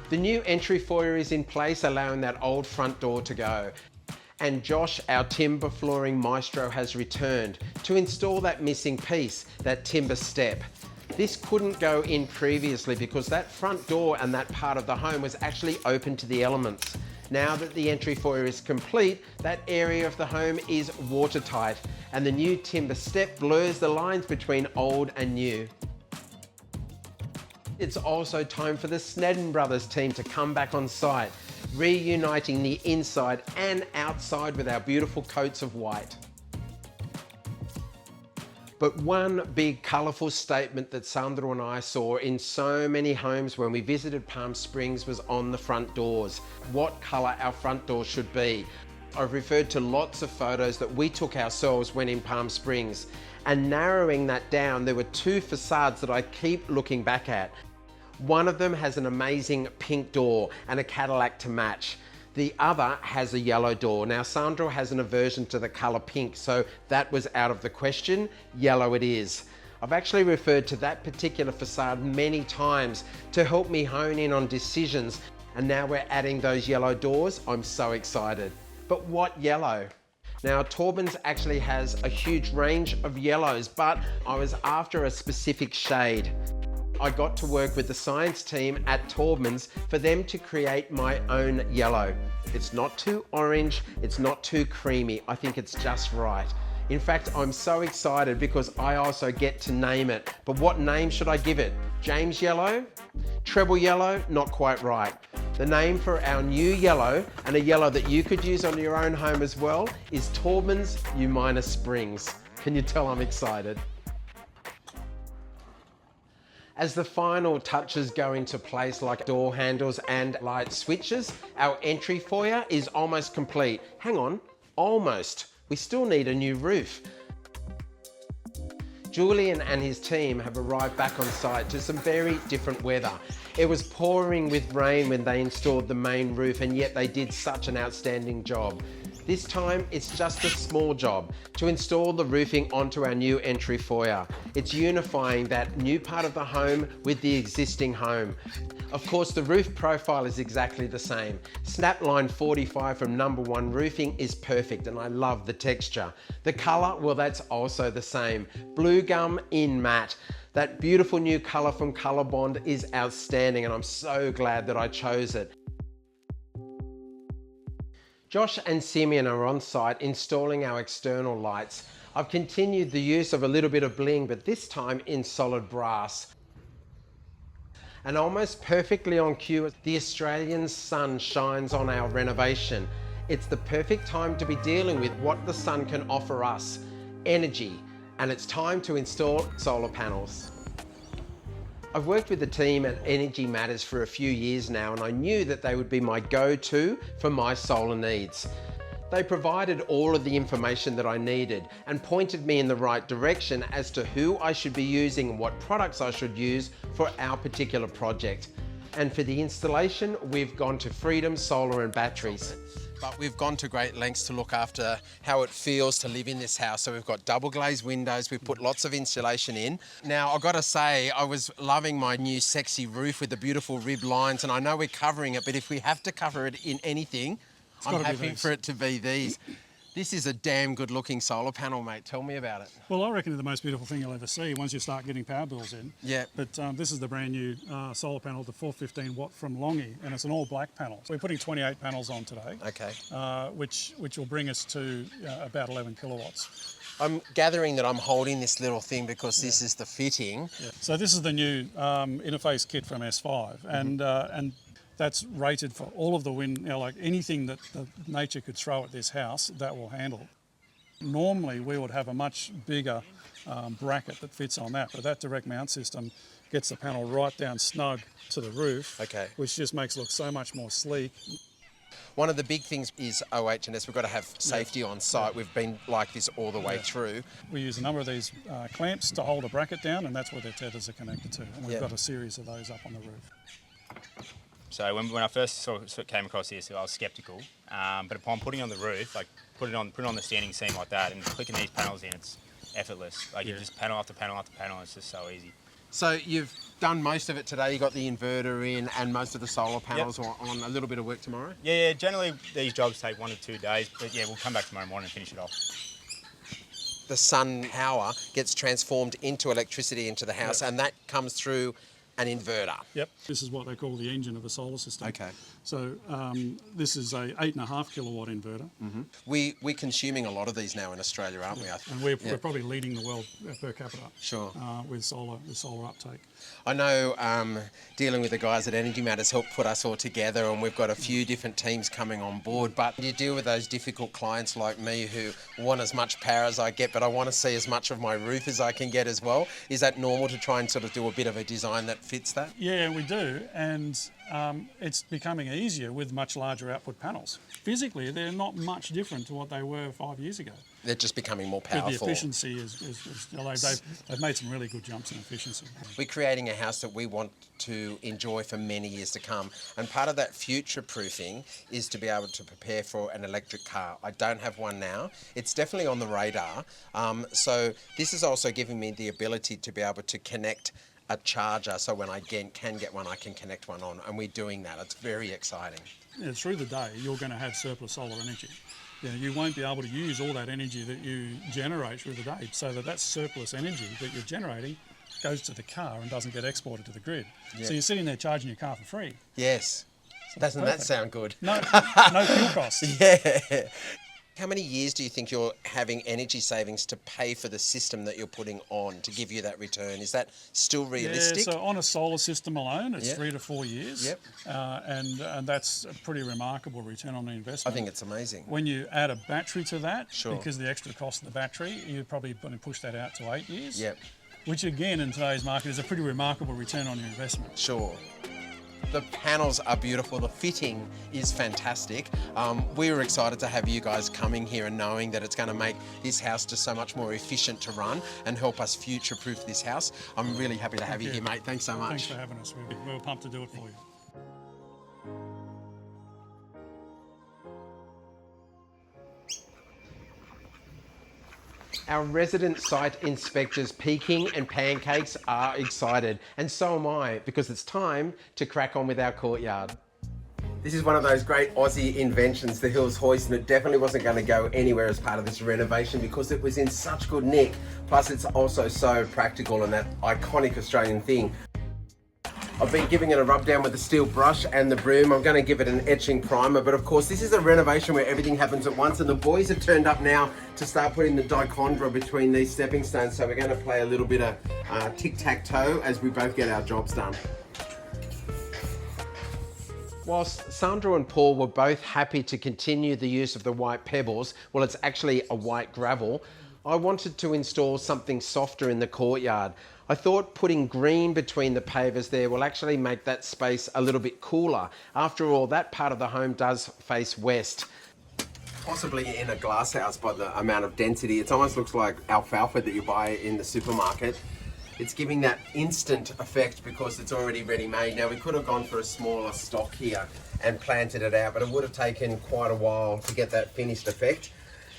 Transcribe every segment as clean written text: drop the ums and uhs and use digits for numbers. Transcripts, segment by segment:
The new entry foyer is in place, allowing that old front door to go. And Josh, our timber flooring maestro, has returned to install that missing piece, that timber step. This couldn't go in previously because that front door and that part of the home was actually open to the elements. Now that the entry foyer is complete, that area of the home is watertight, and the new timber step blurs the lines between old and new. It's also time for the Snedden Brothers team to come back on site, reuniting the inside and outside with our beautiful coats of white. But one big colourful statement that Sandro and I saw in so many homes when we visited Palm Springs was on the front doors. What colour our front doors should be. I've referred to lots of photos that we took ourselves when in Palm Springs, and narrowing that down, there were two facades that I keep looking back at. One of them has an amazing pink door and a Cadillac to match. The other has a yellow door. Now, Sandro has an aversion to the colour pink, so that was out of the question. Yellow it is. I've actually referred to that particular facade many times to help me hone in on decisions, and now we're adding those yellow doors. I'm so excited. But what yellow? Now, Taubman's actually has a huge range of yellows, but I was after a specific shade. I got to work with the science team at Taubman's for them to create my own yellow. It's not too orange, it's not too creamy. I think it's just right. In fact, I'm so excited because I also get to name it. But what name should I give it? James Yellow? Treble Yellow? Not quite right. The name for our new yellow, and a yellow that you could use on your own home as well, is Taubman's Umina Springs. Can you tell I'm excited? As the final touches go into place, like door handles and light switches, our entry foyer is almost complete. Hang on, almost. We still need a new roof. Julian and his team have arrived back on site to some very different weather. It was pouring with rain when they installed the main roof, and yet they did such an outstanding job. This time, it's just a small job to install the roofing onto our new entry foyer. It's unifying that new part of the home with the existing home. Of course, the roof profile is exactly the same. Snapline 45 from Number One Roofing is perfect, and I love the texture. The color, well, that's also the same. Blue gum in matte. That beautiful new color from Colorbond is outstanding, and I'm so glad that I chose it. Josh and Simeon are on site installing our external lights. I've continued the use of a little bit of bling, but this time in solid brass. And almost perfectly on cue, the Australian sun shines on our renovation. It's the perfect time to be dealing with what the sun can offer us, energy, and it's time to install solar panels. I've worked with the team at Energy Matters for a few years now, and I knew that they would be my go-to for my solar needs. They provided all of the information that I needed and pointed me in the right direction as to who I should be using and what products I should use for our particular project. And for the installation, we've gone to Freedom Solar and Batteries. But we've gone to great lengths to look after how it feels to live in this house. So we've got double glazed windows, we've put lots of insulation in. Now, I've got to say, I was loving my new sexy roof with the beautiful rib lines, and I know we're covering it, but if we have to cover it in anything, I'm happy for it to be these. This is a damn good looking solar panel, mate. Tell me about it. Well, I reckon it's the most beautiful thing you'll ever see once you start getting power bills in. Yeah. But this is the brand new solar panel, the 415 watt from Longy, and it's an all black panel. So we're putting 28 panels on today. Okay. Which will bring us to about 11 kilowatts. I'm gathering that I'm holding this little thing because this is the fitting. Yeah. So this is the new interface kit from S5, and that's rated for all of the wind, like anything that the nature could throw at this house, that will handle. Normally we would have a much bigger bracket that fits on that, but that direct mount system gets the panel right down snug to the roof, which just makes it look so much more sleek. One of the big things is OH&S. We've got to have safety on site. We've been like this all the way through. We use a number of these clamps to hold a bracket down, and that's where their tethers are connected to. And we've got a series of those up on the roof. So when I first came across this, I was sceptical. But upon putting it on the roof, like put it on the standing seam like that, and clicking these panels in, it's effortless. Like you just panel after panel after panel. It's just so easy. So you've done most of it today. You got the inverter in and most of the solar panels are on. A little bit of work tomorrow? Yeah, generally these jobs take 1 to 2 days, but yeah, we'll come back tomorrow morning and finish it off. The sun power gets transformed into electricity into the house, and that comes through an inverter. Yep. This is what they call the engine of a solar system. Okay. So this is a 8.5 kilowatt inverter. We're consuming a lot of these now in Australia, aren't we? And we're probably leading the world per capita. Sure. With solar uptake. I know dealing with the guys at Energy Matters helped put us all together, and we've got a few different teams coming on board, but you deal with those difficult clients like me who want as much power as I get, but I want to see as much of my roof as I can get as well. Is that normal to try and sort of do a bit of a design that fits that? Yeah, we do, and it's becoming easier with much larger output panels. Physically, they're not much different to what they were 5 years ago. They're just becoming more powerful. But the efficiency they've made some really good jumps in efficiency. We're creating a house that we want to enjoy for many years to come, and part of that future-proofing is to be able to prepare for an electric car. I don't have one now. It's definitely on the radar. So this is also giving me the ability to be able to connect a charger, so when I can get one, I can connect one on, and we're doing that. It's very exciting. Yeah, through the day, you're going to have surplus solar energy. You won't be able to use all that energy that you generate through the day, so that surplus energy that you're generating goes to the car and doesn't get exported to the grid. So you're sitting there charging your car for free. Yes. Doesn't that sound good? No fuel costs. Yeah. How many years do you think you're having energy savings to pay for the system that you're putting on to give you that return? Is that still realistic? Yeah, so on a solar system alone, it's 3 to 4 years. Yep. And that's a pretty remarkable return on the investment. I think it's amazing. When you add a battery to that, Sure. because of the extra cost of the battery, you're probably going to push that out to 8 years. Yep. Which again, in today's market, is a pretty remarkable return on your investment. Sure. The panels are beautiful. The fitting is fantastic. We were excited to have you guys coming here and knowing that it's going to make this house just so much more efficient to run and help us future-proof this house. I'm really happy to have you here, mate. Thanks so much. Thanks for having us. We're pumped to do it for you. Our resident site inspectors, Peking and Pancakes, are excited, and so am I, because it's time to crack on with our courtyard. This is one of those great Aussie inventions, the Hills hoist, and it definitely wasn't going to go anywhere as part of this renovation because it was in such good nick. Plus, it's also so practical and that iconic Australian thing. I've been giving it a rub down with the steel brush and the broom. I'm going to give it an etching primer, but of course this is a renovation where everything happens at once, and the boys have turned up now to start putting the dichondra between these stepping stones, so we're going to play a little bit of tic-tac-toe as we both get our jobs done. Whilst Sandra and Paul were both happy to continue the use of the white pebbles, well, it's actually a white gravel, I wanted to install something softer in the courtyard. I thought putting green between the pavers there will actually make that space a little bit cooler. After all, that part of the home does face west. Possibly in a glass house by the amount of density. It almost looks like alfalfa that you buy in the supermarket. It's giving that instant effect because it's already ready-made. Now, we could have gone for a smaller stock here and planted it out, but it would have taken quite a while to get that finished effect.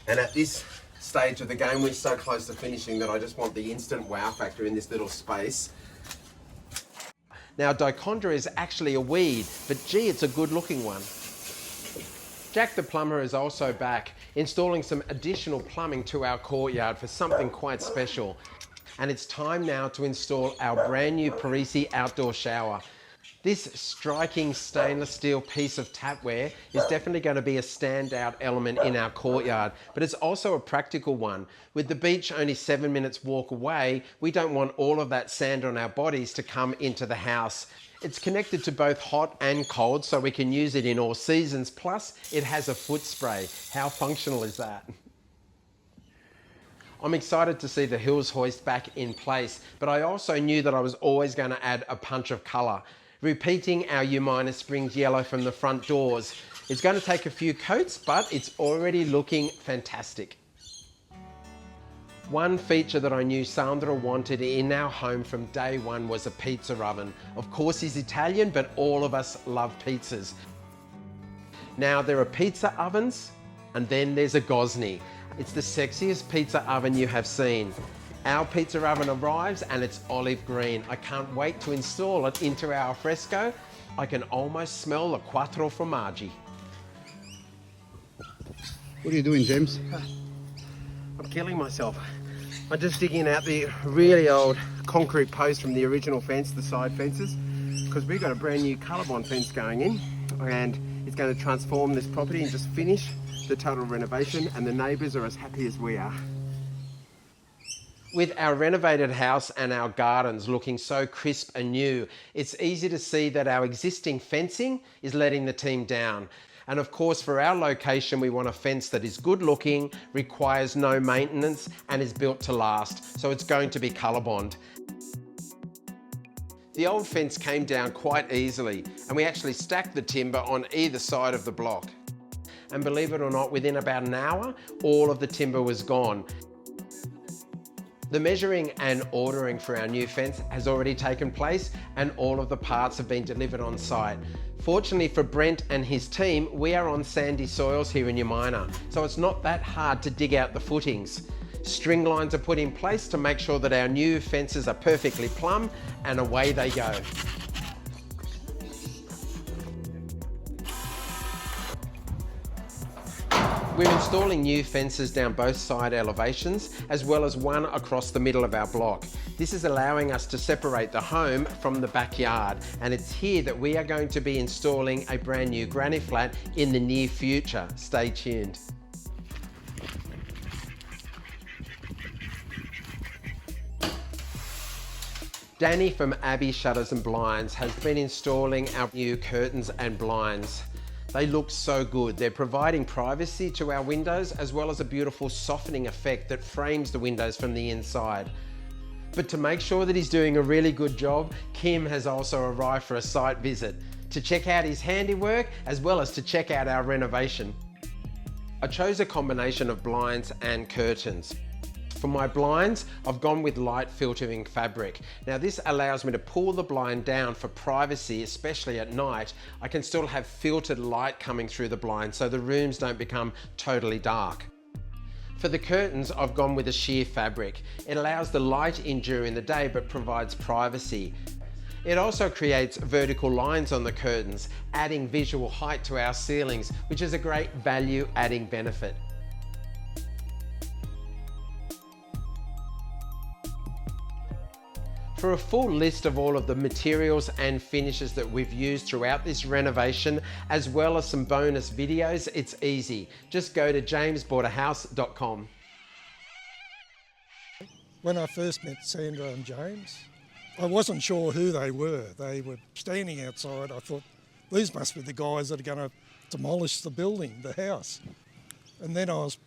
And at this stage of the game, we're so close to finishing that I just want the instant wow factor in this little space. Now, dichondra is actually a weed, but gee, it's a good looking one. Jack the plumber is also back, installing some additional plumbing to our courtyard for something quite special. And it's time now to install our brand new Parisi outdoor shower. This striking stainless steel piece of tapware is definitely going to be a standout element in our courtyard, but it's also a practical one. With the beach only 7 minutes walk away, we don't want all of that sand on our bodies to come into the house. It's connected to both hot and cold, so we can use it in all seasons, plus it has a foot spray. How functional is that? I'm excited to see the Hills hoist back in place, but I also knew that I was always going to add a punch of colour. Repeating our U- Springs yellow from the front doors. It's going to take a few coats, but it's already looking fantastic. One feature that I knew Sandra wanted in our home from day one was a pizza oven. Of course, he's Italian, but all of us love pizzas. Now, there are pizza ovens, and then there's a Gosni. It's the sexiest pizza oven you have seen. Our pizza oven arrives and it's olive green. I can't wait to install it into our alfresco. I can almost smell the quattro formaggi. What are you doing, James? I'm killing myself. I'm just digging out the really old concrete posts from the original fence, the side fences, because we've got a brand new ColourBond fence going in, and it's going to transform this property and just finish the total renovation, and the neighbours are as happy as we are. With our renovated house and our gardens looking so crisp and new, it's easy to see that our existing fencing is letting the team down. And of course, for our location, we want a fence that is good looking, requires no maintenance, and is built to last. So it's going to be ColourBond. The old fence came down quite easily, and we actually stacked the timber on either side of the block. And believe it or not, within about an hour, all of the timber was gone. The measuring and ordering for our new fence has already taken place, and all of the parts have been delivered on site. Fortunately for Brent and his team, we are on sandy soils here in Umina, so it's not that hard to dig out the footings. String lines are put in place to make sure that our new fences are perfectly plumb, and away they go. We're installing new fences down both side elevations, as well as one across the middle of our block. This is allowing us to separate the home from the backyard, and it's here that we are going to be installing a brand new granny flat in the near future. Stay tuned. Danny from Abbey Shutters and Blinds has been installing our new curtains and blinds. They look so good. They're providing privacy to our windows, as well as a beautiful softening effect that frames the windows from the inside. But to make sure that he's doing a really good job, Kim has also arrived for a site visit to check out his handiwork, as well as to check out our renovation. I chose a combination of blinds and curtains. For my blinds, I've gone with light filtering fabric. Now this allows me to pull the blind down for privacy, especially at night. I can still have filtered light coming through the blind so the rooms don't become totally dark. For the curtains, I've gone with a sheer fabric. It allows the light in during the day but provides privacy. It also creates vertical lines on the curtains, adding visual height to our ceilings, which is a great value-adding benefit. For a full list of all of the materials and finishes that we've used throughout this renovation, as well as some bonus videos, it's easy. Just go to jamesboughthouse.com. When I first met Sandra and James, I wasn't sure who they were. They were standing outside. I thought, these must be the guys that are going to demolish the building, the house. And then I was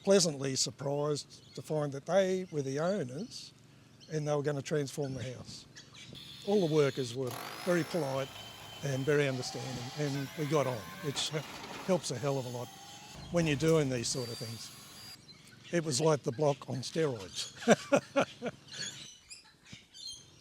pleasantly surprised to find that they were the owners and they were going to transform the house. All the workers were very polite and very understanding, and we got on, which helps a hell of a lot when you're doing these sort of things. It was like the block on steroids.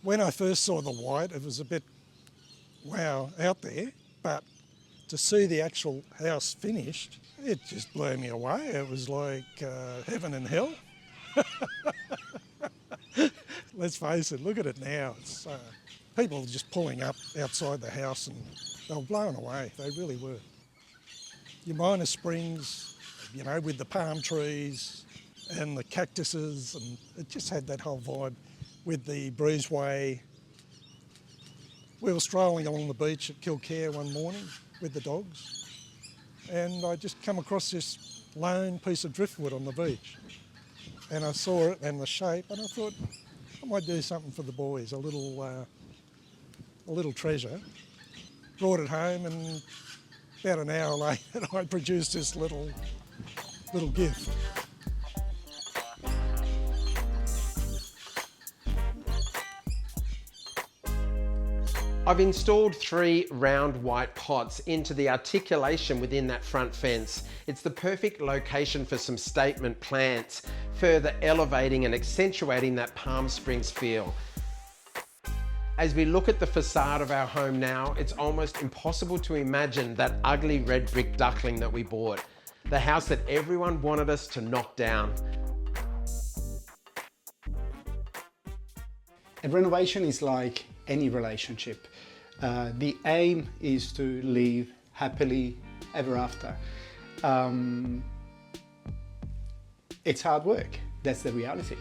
When I first saw the white, it was a bit, wow, out there, but to see the actual house finished, it just blew me away. It was like heaven and hell. Let's face it, look at it now. It's, people just pulling up outside the house and they were blown away, they really were. Umina Springs, you know, with the palm trees and the cactuses, and it just had that whole vibe with the breezeway. We were strolling along the beach at Kilcare one morning with the dogs, and I just come across this lone piece of driftwood on the beach. And I saw it and the shape, and I thought, I might do something for the boys, a little treasure. Brought it home, and about an hour later, I produced this little gift. I've installed 3 round white pots into the articulation within that front fence. It's the perfect location for some statement plants, further elevating and accentuating that Palm Springs feel. As we look at the facade of our home now, it's almost impossible to imagine that ugly red brick duckling that we bought, the house that everyone wanted us to knock down. A renovation is like any relationship. The aim is to live happily ever after. It's hard work, that's the reality.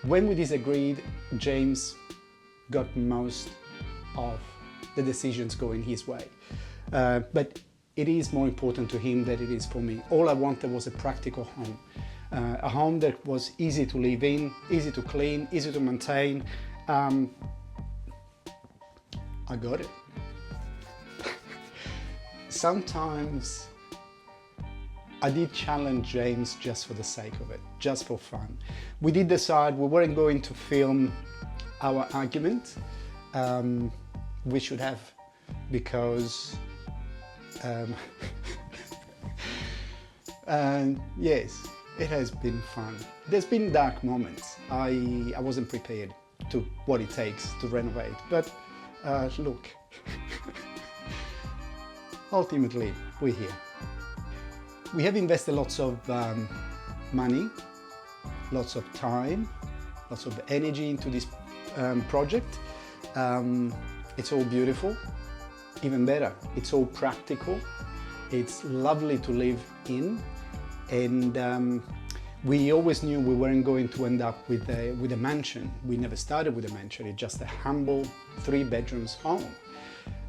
When we disagreed, James got most of the decisions going his way. But it is more important to him than it is for me. All I wanted was a practical home. A home that was easy to live in, easy to clean, easy to maintain. I got it. Sometimes I did challenge James just for the sake of it, just for fun. We did decide we weren't going to film our argument. We should have, because and yes, it has been fun. There's been dark moments. I wasn't prepared to what it takes to renovate, but look, ultimately we're here. We have invested lots of money, lots of time, lots of energy into this project. It's all beautiful, even better, it's all practical. It's lovely to live in, and we always knew we weren't going to end up with a mansion. We never started with a mansion, it's just a humble 3 bedrooms home.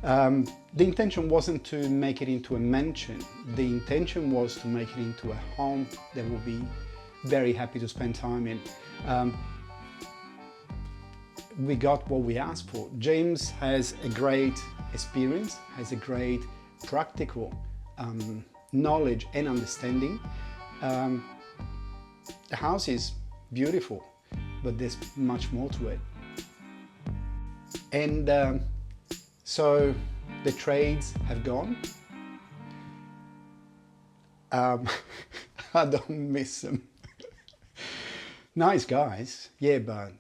The intention wasn't to make it into a mansion. The intention was to make it into a home that we'll be very happy to spend time in. We got what we asked for. James has a great experience, has a great practical knowledge and understanding. The house is beautiful, but there's much more to it. And so the trades have gone. I don't miss them. Nice guys, yeah, but...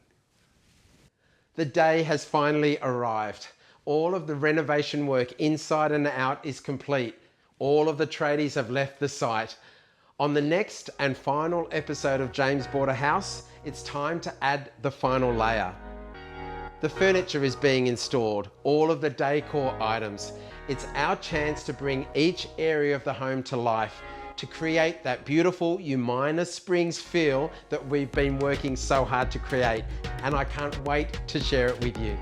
The day has finally arrived. All of the renovation work inside and out is complete. All of the tradies have left the site. On the next and final episode of James Bought a House, it's time to add the final layer. The furniture is being installed, all of the decor items. It's our chance to bring each area of the home to life, to create that beautiful Umina Springs feel that we've been working so hard to create. And I can't wait to share it with you.